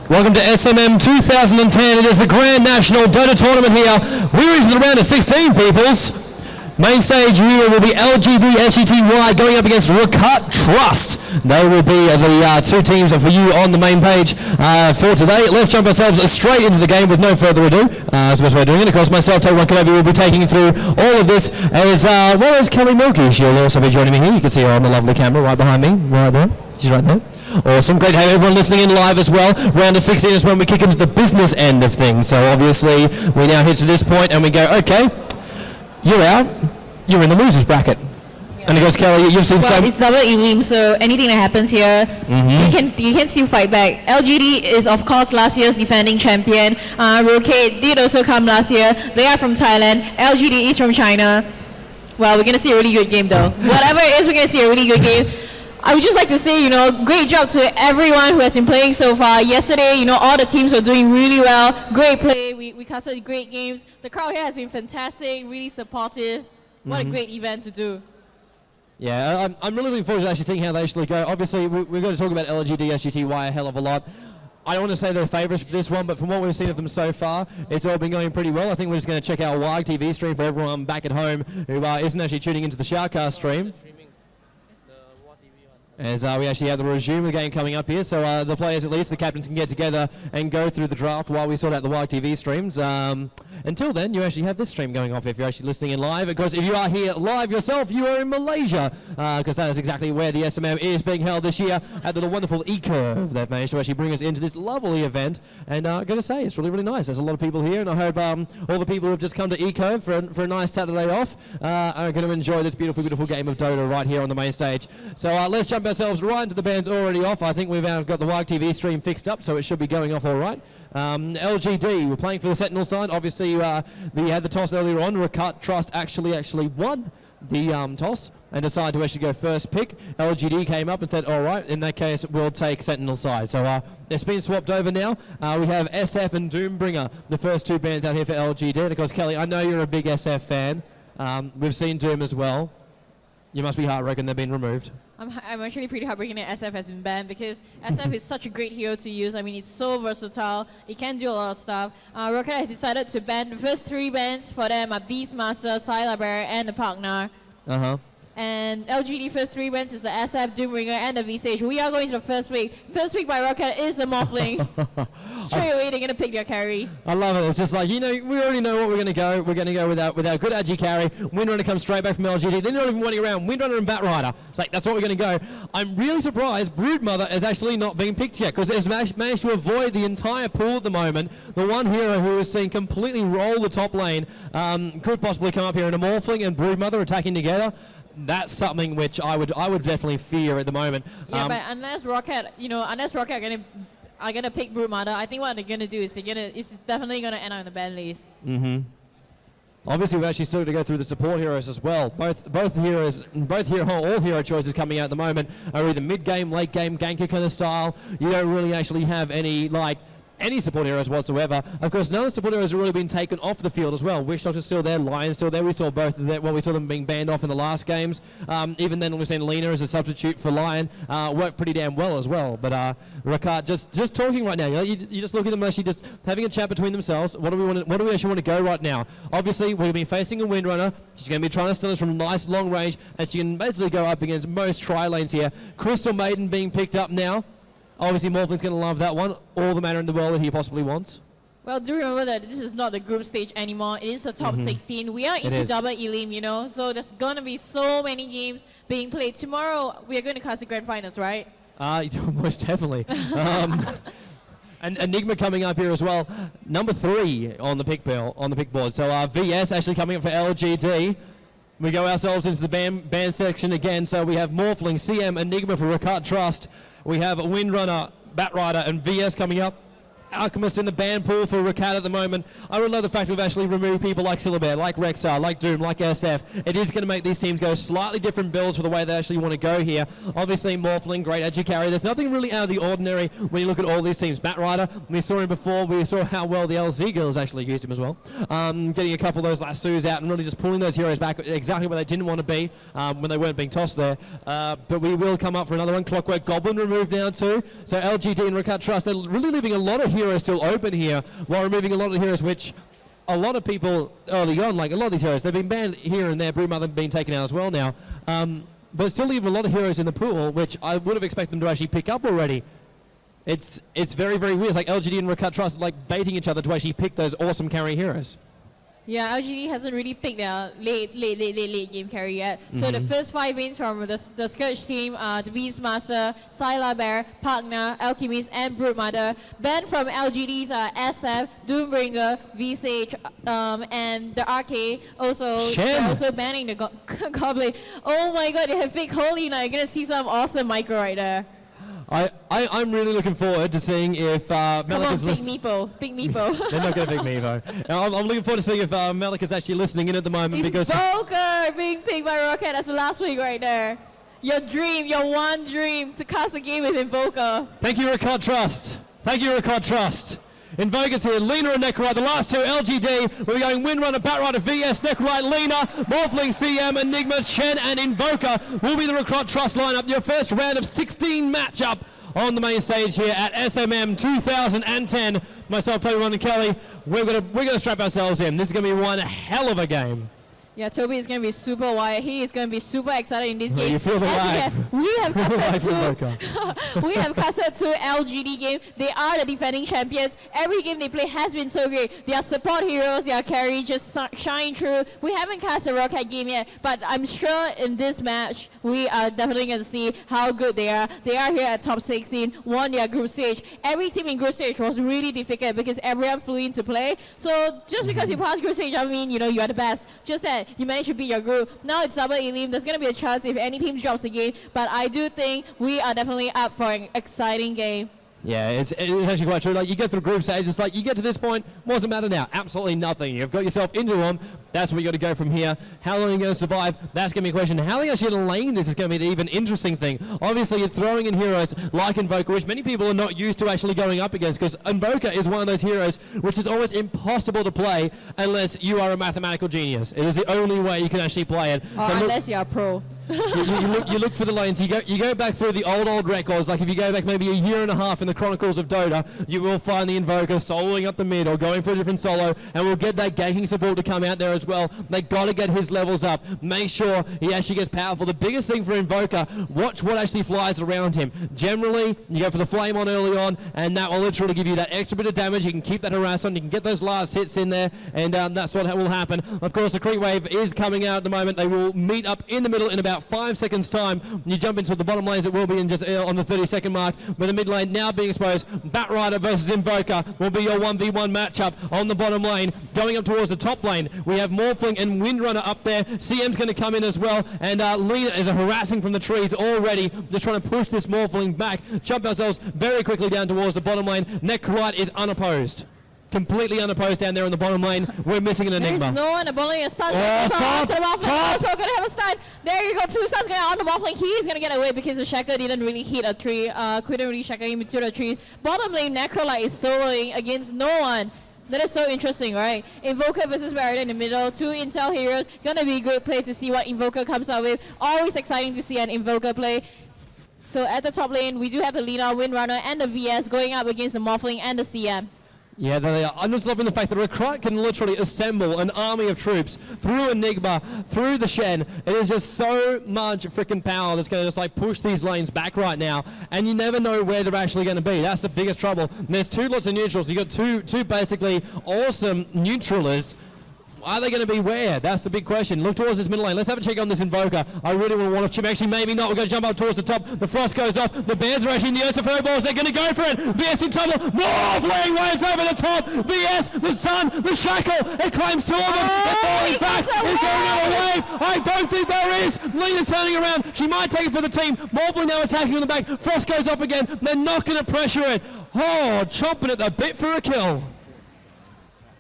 Welcome to SMM 2010. It is the Grand National DOTA tournament here. We're into the round of 16, peoples. Main stage here will be LGDsgty going up against Rocatt Trust. They will be the two teams for you on the main page for today. Let's jump ourselves straight into the game with no further ado. That's the best way of doing it. Of course, myself, Tobi, will be taking you through all of this as well as Killy Milkies. She'll also be joining me here. You can see her on the lovely camera right behind me, right there. She's right there. Awesome, great to have everyone listening in live as well. Round of 16 is when we kick into the business end of things. So obviously, we now hit to this point and we go, okay, you're out. You're in the losers bracket. And it goes, Kelly, you've seen some... It's double elim, so anything that happens here, you can still fight back. LGD is, of course, last year's defending champion. Rocatt did also come last year. They are from Thailand. LGD is from China. Well, we're going to see a really good game, though. Whatever it is, we're going to see a really good game. I would just like to say, great job to everyone who has been playing so far. Yesterday, all the teams were doing really well. Great play. We casted great games. The crowd here has been fantastic, really supportive. What a great event to do. Yeah, I'm really looking forward to actually seeing how they actually go. Obviously, we're going to talk about LGDsgty a hell of a lot. I don't want to say they're favourites for this one, but from what we've seen of them so far, it's all been going pretty well. I think we're just going to check our live TV stream for everyone back at home who isn't actually tuning into the Shoutcast stream. As we actually have the resume game coming up here, so the players, at least the captains, can get together and go through the draft while we sort out the live TV streams. Until then, you actually have this stream going off if you're actually listening in live. Of course, if you are here live yourself, you are in Malaysia, because that is exactly where the SMM is being held this year at the wonderful E-Curve. They've managed to actually bring us into this lovely event, and I'm going to say it's really, really nice. There's a lot of people here, and I hope all the people who have just come to E-Curve for a nice Saturday off are going to enjoy this beautiful, beautiful game of Dota right here on the main stage. So let's jump ourselves right into the band's already off. I think we've got the live TV stream fixed up, so it should be going off all right. LGD, we're playing for the Sentinel side. Obviously, we had the toss earlier on. Rocatt Trust actually won the toss and decided to actually go first pick. LGD came up and said, all right, in that case, we'll take Sentinel side. So it's been swapped over now. We have SF and Doombringer, the first two bands out here for LGD. And of course, Kelly, I know you're a big SF fan. We've seen Doom as well. You must be heartbroken they've been removed. I'm actually pretty heartbroken that SF has been banned because SF is such a great hero to use. I mean, he's so versatile. He can do a lot of stuff. Rocatt has decided to ban the first three bans for them are Beastmaster, Librarian, and the Partner. And LGD first three bans is the SF, Doombringer, and the V-Stage. We are going to the first pick. First pick by Rocatt is the Morphling. Straight away, they're going to pick their carry. I love it. It's just like, we already know what we're going to go. We're going to go with our good Agi carry. Windrunner comes straight back from LGD. They're not even waiting around. Windrunner and Batrider. It's like, that's what we're going to go. I'm really surprised Broodmother has actually not been picked yet because it's managed to avoid the entire pool at the moment. The one hero who is seen completely roll the top lane could possibly come up here in a Morphling and Broodmother attacking together. That's something which I would definitely fear at the moment. Yeah, but unless Rocatt, are gonna pick Broodmother, I think what they're gonna do is it's definitely gonna end up in the ban list. Obviously, we've actually still got to go through the support heroes as well. Both heroes, all hero choices coming out at the moment are either mid game, late game, ganker kind of style. You don't really actually have any support heroes whatsoever. Of course, none of the support heroes have really been taken off the field as well. Witch Doctor's still there, Lion's still there. We saw both of them. Well, we saw them being banned off in the last games. Even then, we've seen Lena as a substitute for Lion work pretty damn well as well. But Rocatt just talking right now. You just look at them actually just having a chat between themselves. What do we actually want to go right now? Obviously, we've been facing a Windrunner. She's going to be trying to steal us from nice long range, and she can basically go up against most tri-lanes here. Crystal Maiden being picked up now. Obviously, Morphling's going to love that one. All the mana in the world that he possibly wants. Well, do remember that this is not the group stage anymore. It is the top 16. We are into double elim, so there's going to be so many games being played. Tomorrow, we are going to cast the Grand Finals, right? Most definitely. And Enigma coming up here as well. Number 3 on the pick board. So VS actually coming up for LGD. We go ourselves into the band section again. So we have Morphling, CM, Enigma for Rocatt Trust. We have Windrunner, Batrider, and VS coming up. Alchemist in the ban pool for Rocatt at the moment. I would love the fact we've actually removed people like Silverbear, like Rexar, like Doom, like SF. It is going to make these teams go slightly different builds for the way they actually want to go here. Obviously, Morphling, great edge carry. There's nothing really out of the ordinary when you look at all these teams. Bat Rider, we saw him before. We saw how well the LZ girls actually used him as well. Getting a couple of those lassos out and really just pulling those heroes back exactly where they didn't want to be when they weren't being tossed there. But we will come up for another one. Clockwork Goblin removed now too. So LGD and Rocatt Trust, they're really leaving a lot of heroes still open here while removing a lot of the heroes which a lot of people early on, like a lot of these heroes, they've been banned here and there. Broodmother being taken out as well now. But still leaving a lot of heroes in the pool, which I would have expected them to actually pick up already. It's very, very weird. It's like LGD and Rocatt Trust like baiting each other to actually pick those awesome carry heroes. Yeah, LGD hasn't really picked their late game carry yet. So the first 5 wins from the Scourge team are the Beastmaster, Sylar Bear, Pagna, Alchemist, and Broodmother. Banned from LGD's SF, Doombringer, V-Sage, and the RK. They're also banning the Goblin. Oh my god, they have Big Holy now. You're gonna see some awesome micro right there. I'm really looking forward to seeing if Melik is listening. Big Meepo. They're not going to Big Meepo. I'm looking forward to seeing if Melik is actually listening in at the moment because Invoker being picked by Rocatt. That's the last week right there. Your dream, your one dream to cast a game with Invoker. Thank you, Rocatt Trust. Thank you, Rocatt Trust. Invoker's here, Lena and Necrorite, the last two LGD. We're going Windrunner, Batrider, VS, Necrorite, Lena, Morphling, CM, Enigma, Chen, and Invoker will be the Rocatt Trust lineup. Your first round of 16 matchup on the main stage here at SMM 2010. Myself, Tobi, and Kelly, we're gonna strap ourselves in. This is gonna be one hell of a game. Yeah, Tobi is going to be super wild. He is going to be super excited in this game. You feel the vibe. We have casted two LGD game. They are the defending champions. Every game they play has been so great. They are support heroes. They are carry, just shine through. We haven't cast a Rocatt game yet, but I'm sure in this match, we are definitely going to see how good they are. They are here at top 16, won their group stage. Every team in group stage was really difficult because everyone flew into play. So just because you pass group stage, I mean, you know, you are the best. Just that you managed to beat your group. Now it's double elim. There's going to be a chance if any team drops the game, but I do think we are definitely up for an exciting game. Yeah, it's actually quite true. Like, you get through group stage, it's like you get to this point, what does it matter now? Absolutely nothing. You've got yourself into them. That's where you got to go from here. How long are you going to survive? That's going to be a question. How long are you actually going to lane this is going to be the even interesting thing. Obviously, you're throwing in heroes like Invoker, which many people are not used to actually going up against, because Invoker is one of those heroes which is almost impossible to play unless you are a mathematical genius. It is the only way you can actually play it. Or so unless you're a pro. you look for the lanes. You go back through the old records. Like if you go back maybe a year and a half in the Chronicles of Dota, you will find the Invoker soloing up the mid or going for a different solo, and we'll get that ganking support to come out there as well. They got to get his levels up. Make sure he actually gets powerful. The biggest thing for Invoker, watch what actually flies around him. Generally, you go for the flame on early on, and that will literally give you that extra bit of damage. You can keep that harass on. You can get those last hits in there, and that's what will happen. Of course, the Creep Wave is coming out at the moment. They will meet up in the middle in about 5 seconds time. When you jump into the bottom lanes, it will be in just on the 30-second mark. But the mid lane now being exposed. Batrider versus Invoker will be your 1v1 matchup on the bottom lane. Going up towards the top lane, we have Morphling and Windrunner up there. CM's going to come in as well, and Lena is harassing from the trees already, just trying to push this Morphling back. Jump ourselves very quickly down towards the bottom lane. Necrorite is unopposed. Completely unopposed down there in the bottom lane. We're missing an Enigma. There's no one. The bottom lane is stunned. Top. Also going to have a stun. There you go. 2 stuns going on the bottom lane. He's going to get away because the Shackle didn't really hit a tree. Couldn't really shackle him into the tree. Bottom lane, Necrolite is soloing against no one. That is so interesting, right? Invoker versus Barrier in the middle. 2 Intel heroes. Gonna be a good play to see what Invoker comes out with. Always exciting to see an Invoker play. So at the top lane, we do have the Lena, Windrunner, and the VS going up against the Morphling and the CM. Yeah, they are. I'm just loving the fact that Rocatt can literally assemble an army of troops through Enigma, through the Shen. It is just so much freaking power that's going to just like push these lanes back right now, and you never know where they're actually going to be. That's the biggest trouble. And there's 2 lots of neutrals. You got two basically awesome neutralers. Are they going to be where? That's the big question. Look towards this middle lane. Let's have a check on this Invoker. I really want to warn off Chim. Actually, maybe not. We're going to jump up towards the top. The Frost goes off. The Bears are actually in the Ursa Balls. They're going to go for it. VS in trouble. Morphling waves over the top. VS, the Sun, the Shackle. It claims two of them. They're falling back. Is there another wave? I don't think there is. Lena's turning around. She might take it for the team. Morphling now attacking on the back. Frost goes off again. They're not going to pressure it. Oh, chomping at the bit for a kill.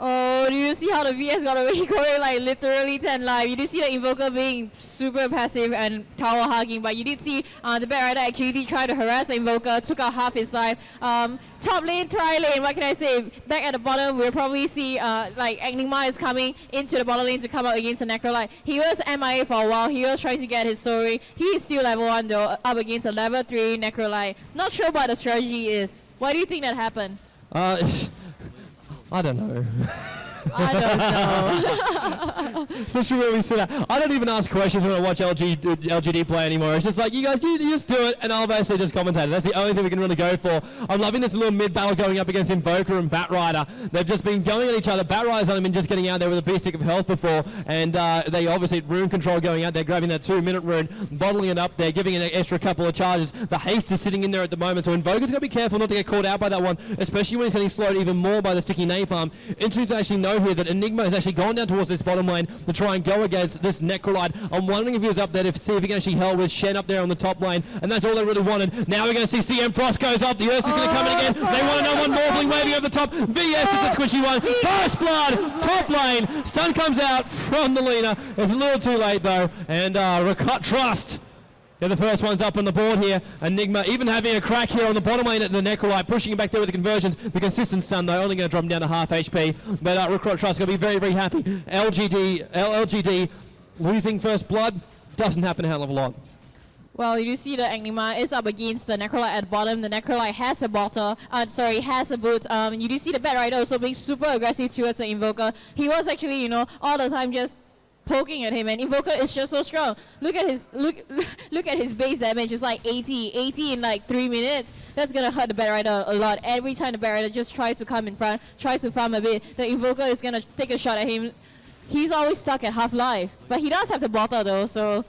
Oh, do you see how the VS got away going like literally 10 live? You do see the Invoker being super passive and tower hugging, but you did see the Bat Rider actually try to harass the Invoker, took out half his life. Top lane, tri lane, what can I say? Back at the bottom, we'll probably see like Enigma is coming into the bottom lane to come up against the Necrolite. He was MIA for a while, he was trying to get his story. He is still level 1 though, up against a level 3 Necrolite. Not sure what the strategy is. Why do you think that happened? I don't know. I don't know. Especially where we sit at. I don't even ask questions when I watch LGD play anymore. It's just like, you guys, you just do it, and I'll basically just commentate it. That's the only thing we can really go for. I'm loving this little mid-battle going up against Invoker and Bat Rider. They've just been going at each other. Bat Rider's only been just getting out there with a basic of health before, and they obviously rune control going out there, grabbing that 2-minute rune, bottling it up there, giving it an extra couple of charges. The haste is sitting in there at the moment, so Invoker's got to be careful not to get caught out by that one, especially when he's getting slowed even more by the sticky napalm. Interesting to actually know here that Enigma has actually gone down towards this bottom lane to try and go against this Necrolite. I'm wondering if he was up there to see if he can actually held with Shen up there on the top lane, and that's all they really wanted. Now we're going to see CM Frost goes up. The Ursa's going to come in again. They want another one. Morphling waving over the top. VS is the squishy one. First blood, top lane. Stun comes out from the Lena. It's a little too late though, and Rocatt Trust. They're the first ones up on the board here. Enigma even having a crack here on the bottom lane at the Necrolite, pushing him back there with the conversions. The consistent stun though, only going to drop him down to half HP. But Rocatt Trust going to be very, very happy. LGD losing first blood doesn't happen a hell of a lot. Well, you see the Enigma is up against the Necrolite at bottom. The Necrolite has a has a boot. You do see the Bat Rider also being super aggressive towards the Invoker. He was actually, you know, all the time just poking at him, and Invoker is just so strong. Look at his look at his base damage. It's like 80 in like 3 minutes. That's gonna hurt the Bat Rider a lot. Every time the Bat Rider just tries to come in front, tries to farm a bit, the Invoker is gonna take a shot at him. He's always stuck at half life, but he does have the bottle though, so.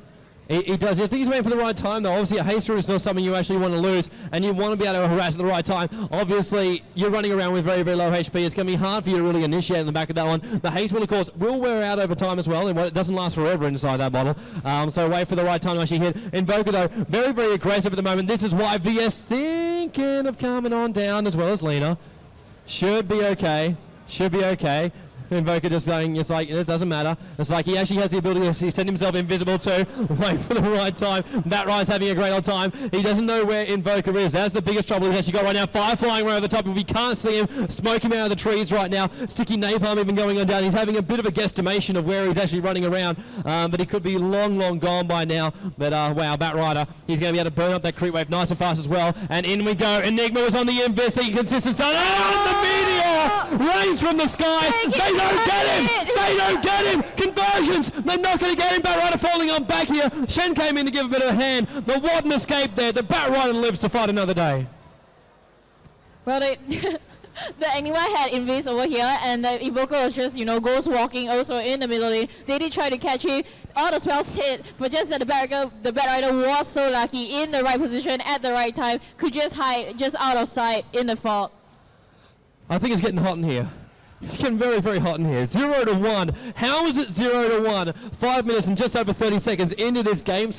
He does. I think he's waiting for the right time, though. Obviously, a haste rune is not something you actually want to lose, and you want to be able to harass at the right time. Obviously, you're running around with very, very low HP. It's going to be hard for you to really initiate in the back of that one. The haste will, of course, wear out over time as well, and it doesn't last forever inside that bottle. So wait for the right time to actually hit. Invoker, though, very, very aggressive at the moment. This is why VS thinking of coming on down as well as Lena. Should be okay. Should be okay. Invoker just saying, it's like, it doesn't matter. It's like he actually has the ability to send himself invisible too. Wait for the right time. Bat Rider's having a great old time. He doesn't know where Invoker is. That's the biggest trouble he's actually got right now. Fire flying right over the top. If he can't see him, smoke him out of the trees right now. Sticky napalm even going on down. He's having a bit of a guesstimation of where he's actually running around. But he could be long, long gone by now. But wow, Bat Rider, he's going to be able to burn up that creep wave nice and fast as well. And in we go. Enigma was on the invis. The consistent stun. And the meteor rains from the skies. They don't get him! They don't get him! Conversions! They're not going to get him. Bat Rider falling on back here. Shen came in to give a bit of a hand. The Warden escaped there. The Bat Rider lives to fight another day. Well, the Enigma had invis over here, and the Invoker was just, you know, ghost walking also in the middle lane. They did try to catch him. All the spells hit, but just that the Bat Rider was so lucky in the right position at the right time. Could just hide just out of sight in the fog. I think it's getting hot in here. It's getting very, very hot in here. 0-1. How is it 0-1? 5 minutes and just over 30 seconds into this game. So